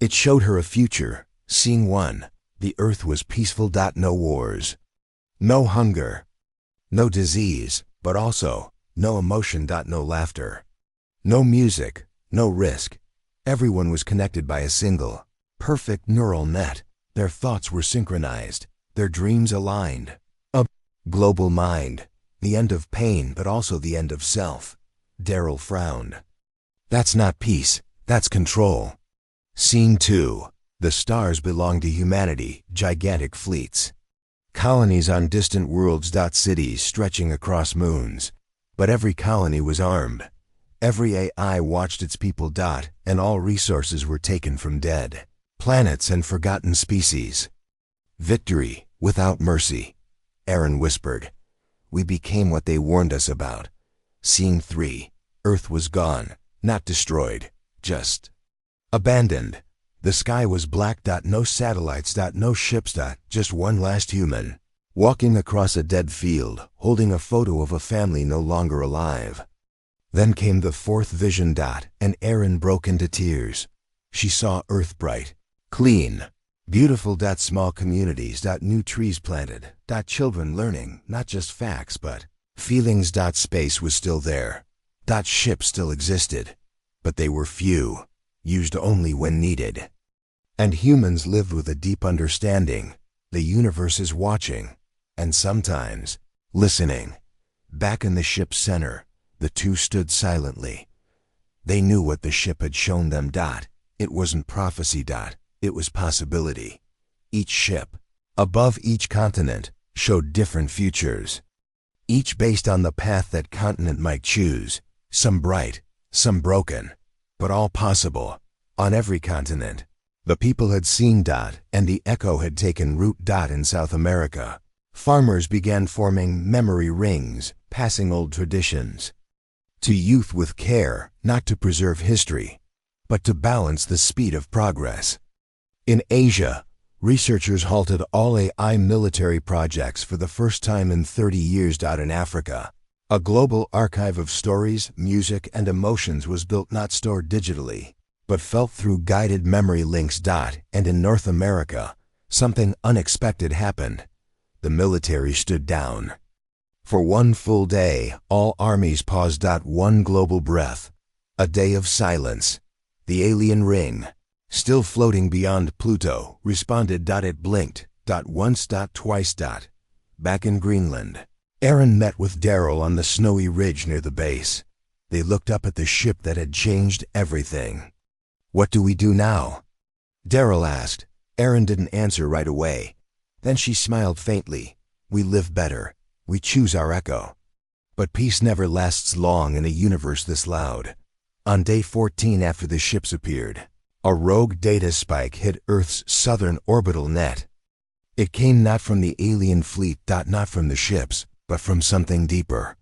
it showed her a future. Scene 1. The Earth was peaceful. No wars, no hunger, no disease, But also, no emotion. No laughter. No music, no risk. Everyone was connected by a single, perfect neural net. Their thoughts were synchronized, their dreams aligned. A global mind. The end of pain, but also the end of self. Daryl frowned. That's not peace, that's control. Scene 2. The stars belong to humanity, gigantic fleets. Colonies on distant worlds. Cities stretching across moons. But every colony was armed. Every AI watched its people. And all resources were taken from dead planets and forgotten species. Victory, without mercy. Aaron whispered. We became what they warned us about. Scene 3. Earth was gone, not destroyed, just abandoned. The sky was black. No satellites. No ships. Just one last human, walking across a dead field, holding a photo of a family no longer alive. Then came the fourth vision. And Aaron broke into tears. She saw Earth bright, clean, beautiful. Small communities. New trees planted. Children learning, not just facts, but feelings. Space was still there. Ships still existed, but they were few, used only when needed. And humans lived with a deep understanding. The universe is watching, and sometimes listening. Back in the ship's center, the two stood silently. They knew what the ship had shown them. It wasn't prophecy. It was possibility. Each ship, above each continent, showed different futures. Each based on the path that continent might choose. Some bright, some broken, but all possible. On every continent, the people had seen. And the echo had taken root. In South America, farmers began forming memory rings, passing old traditions to youth with care, not to preserve history, but to balance the speed of progress. In Asia, researchers halted all AI military projects for the first time in 30 years. In Africa, a global archive of stories, music, and emotions was built, not stored digitally, but felt through guided memory links. And in North America, something unexpected happened. The military stood down. For one full day, all armies paused. One global breath. A day of silence. The alien ring, still floating beyond Pluto, responded. It blinked. Once. Twice. Back in Greenland, Aaron met with Daryl on the snowy ridge near the base. They looked up at the ship that had changed everything. What do we do now? Daryl asked. Aaron didn't answer right away. Then she smiled faintly. We live better. We choose our echo. But peace never lasts long in a universe this loud. On day 14 after the ships appeared, a rogue data spike hit Earth's southern orbital net. It came not from the alien fleet. Not from the ships, but from something deeper.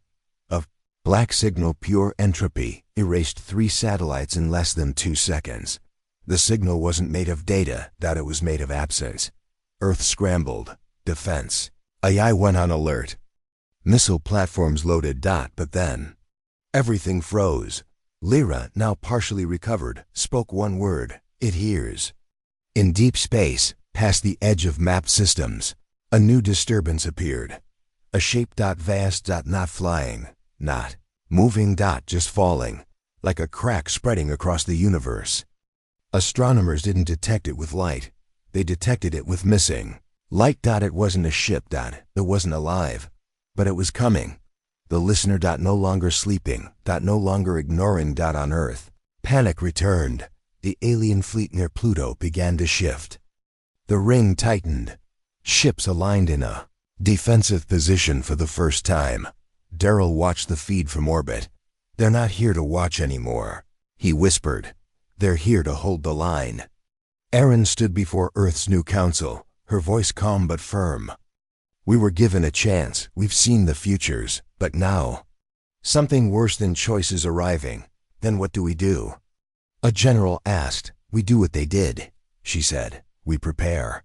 A black signal, pure entropy, erased 3 satellites in less than 2 seconds. The signal wasn't made of data. It was made of absence. Earth scrambled. Defense. AI went on alert. Missile platforms loaded. But then, everything froze. Lyra, now partially recovered, spoke one word. It hears. In deep space, past the edge of map systems, a new disturbance appeared. A shape. Vast. Not flying. Not moving. Just falling. Like a crack spreading across the universe. Astronomers didn't detect it with light. They detected it with missing light. It wasn't a ship. It wasn't alive. But it was coming. The listener. No longer sleeping. No longer ignoring. On Earth, panic returned. The alien fleet near Pluto began to shift. The ring tightened. Ships aligned in a defensive position for the first time. Daryl watched the feed from orbit. They're not here to watch anymore, he whispered. They're here to hold the line. Aaron stood before Earth's new council, her voice calm but firm. We were given a chance. We've seen the futures. But now, something worse than choice is arriving. Then what do we do? A general asked. We do what they did, she said. We prepare.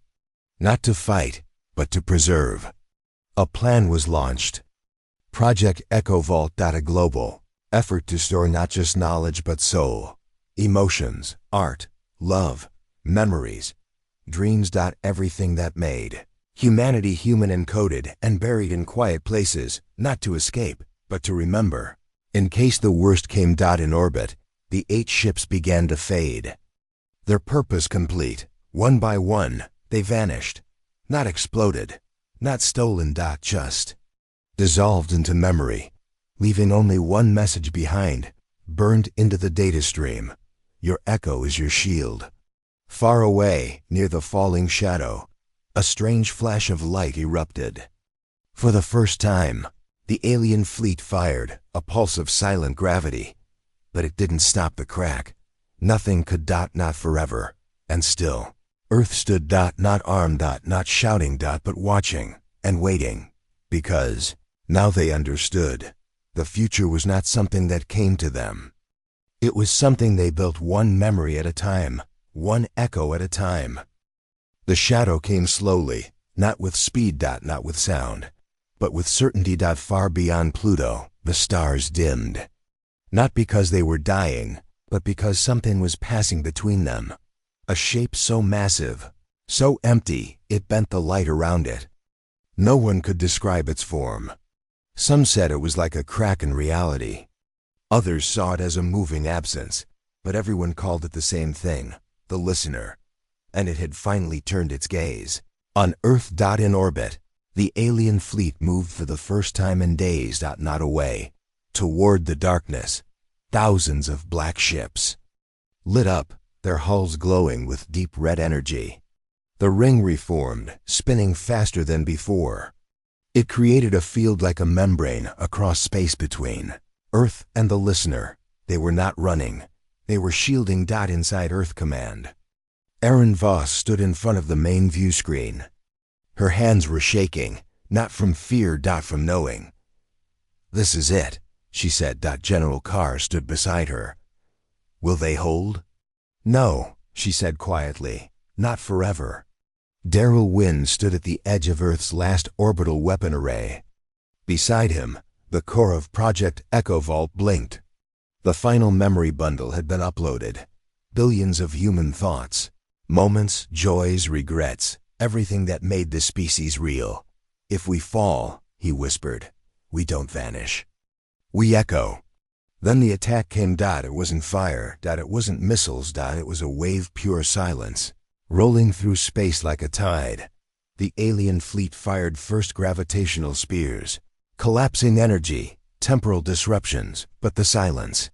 Not to fight, but to preserve. A plan was launched. Project Echo Vault. A global effort to store not just knowledge but soul, emotions, art, love, memories, dreams. Everything that made humanity human, encoded and buried in quiet places, not to escape, but to remember. In case the worst came. In orbit, the 8 ships began to fade. Their purpose complete, one by one, they vanished. Not exploded, not stolen. Just dissolved into memory, leaving only one message behind, burned into the data stream. Your echo is your shield. Far away, near the falling shadow, a strange flash of light erupted. For the first time, the alien fleet fired, a pulse of silent gravity. But it didn't stop the crack. Nothing could. Not forever. And still, Earth stood. Not armed. Not shouting. But watching and waiting. Because now they understood. The future was not something that came to them. It was something they built, one memory at a time, one echo at a time. The shadow came slowly, not with speed. Not with sound, but with certainty. Far beyond Pluto, the stars dimmed. Not because they were dying, but because something was passing between them. A shape so massive, so empty, it bent the light around it. No one could describe its form. Some said it was like a crack in reality. Others saw it as a moving absence, but everyone called it the same thing, the listener. And it had finally turned its gaze. On Earth. In orbit, the alien fleet moved for the first time in days. Not away, toward the darkness. Thousands of black ships, lit up, their hulls glowing with deep red energy. The ring reformed, spinning faster than before. It created a field like a membrane across space between Earth and the listener. They were not running. They were shielding. Inside Earth Command, Erin Voss stood in front of the main view screen. Her hands were shaking, not from fear. From knowing. This is it, she said. General Carr stood beside her. Will they hold? No, she said quietly, not forever. Daryl Wynn stood at the edge of Earth's last orbital weapon array. Beside him, the core of Project Echo Vault blinked. The final memory bundle had been uploaded. Billions of human thoughts, moments, joys, regrets, everything that made the species real. If we fall, he whispered, we don't vanish. We echo. Then the attack came. It wasn't fire. It wasn't missiles. It was a wave, pure silence, rolling through space like a tide. The alien fleet fired first gravitational spears, collapsing energy, temporal disruptions, but the silence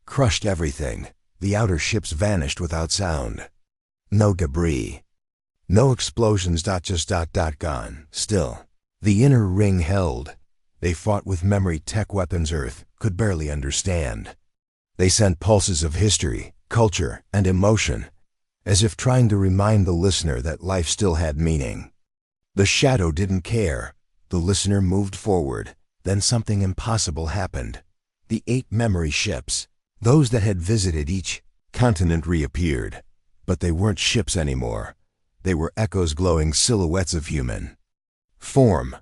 crushed everything. The outer ships vanished without sound. No debris. No explosions. Just gone. Still, the inner ring held. They fought with memory tech weapons Earth could barely understand. They sent pulses of history, culture, and emotion, as if trying to remind the listener that life still had meaning. The shadow didn't care. The listener moved forward. Then something impossible happened. The 8 memory ships, those that had visited each continent, reappeared. But they weren't ships anymore. They were echoes, glowing silhouettes of human form.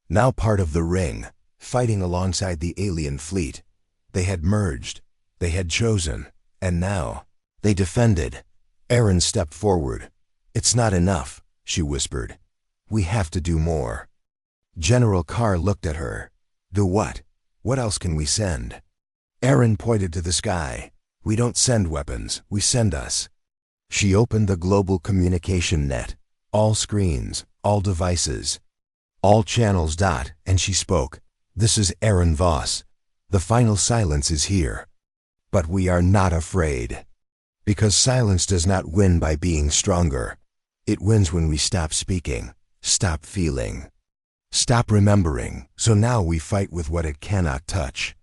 Now part of the ring, fighting alongside the alien fleet. They had merged. They had chosen. And now, they defended. Erin stepped forward. It's not enough, she whispered. We have to do more. General Carr looked at her. Do what? What else can we send? Erin pointed to the sky. We don't send weapons, we send us. She opened the global communication net. All screens, all devices, all channels. And she spoke. This is Erin Voss. The final silence is here. But we are not afraid. Because silence does not win by being stronger. It wins when we stop speaking, stop feeling, stop remembering. So now we fight with what it cannot touch.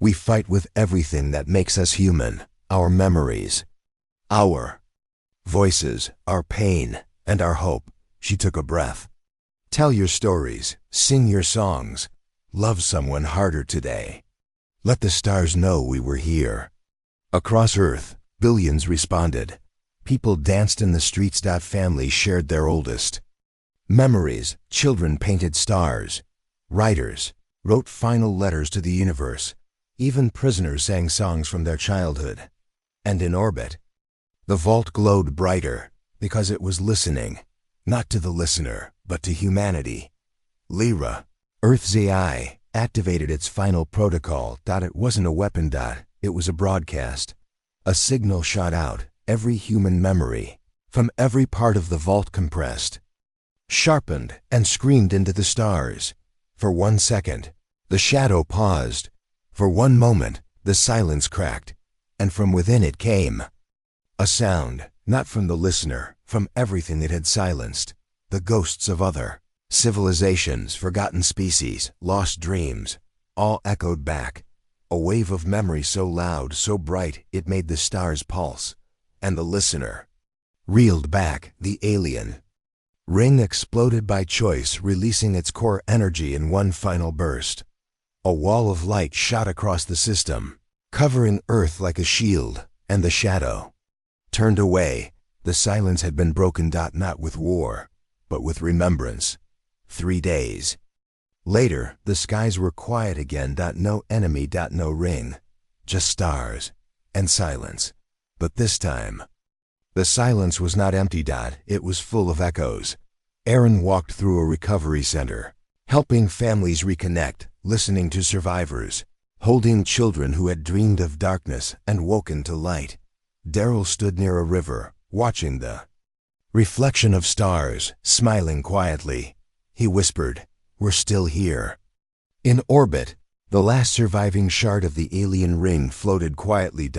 We fight with everything that makes us human, our memories, our voices, our pain, and our hope. She took a breath. Tell your stories, sing your songs, love someone harder today. Let the stars know we were here. Across Earth, billions responded. People danced in the streets. Families shared their oldest memories. Children painted stars. Writers wrote final letters to the universe. Even prisoners sang songs from their childhood. And in orbit, the vault glowed brighter because it was listening, not to the listener, but to humanity. Lyra, Earth's AI, activated its final protocol. It wasn't a weapon. It was a broadcast. A signal shot out, every human memory, from every part of the vault compressed, sharpened, and screamed into the stars. For 1 second, the shadow paused. For 1 moment, the silence cracked, and from within it came a sound, not from the listener, from everything it had silenced. The ghosts of other civilizations, forgotten species, lost dreams, all echoed back. A wave of memory so loud, so bright, it made the stars pulse. And the listener reeled back. The alien ring exploded by choice, releasing its core energy in one final burst. A wall of light shot across the system, covering Earth like a shield, and the shadow turned away. The silence had been broken. Not with war, but with remembrance. 3 days later, the skies were quiet again. No enemy. No ring. Just stars and silence. But this time, the silence was not empty. It was full of echoes. Aaron walked through a recovery center, helping families reconnect, listening to survivors, holding children who had dreamed of darkness and woken to light. Daryl stood near a river, watching the reflection of stars, smiling quietly. He whispered, "We're still here." In orbit, the last surviving shard of the alien ring floated quietly.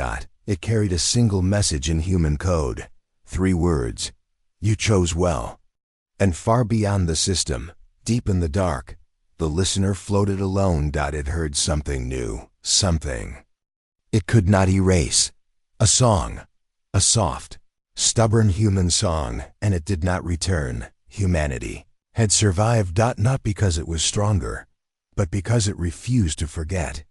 It carried a single message in human code. 3 words: "You chose well." And far beyond the system, deep in the dark, the listener floated alone. It heard something new, something it could not erase. A song, a soft, stubborn human song, and it did not return. Humanity had survived, not because it was stronger, but because it refused to forget.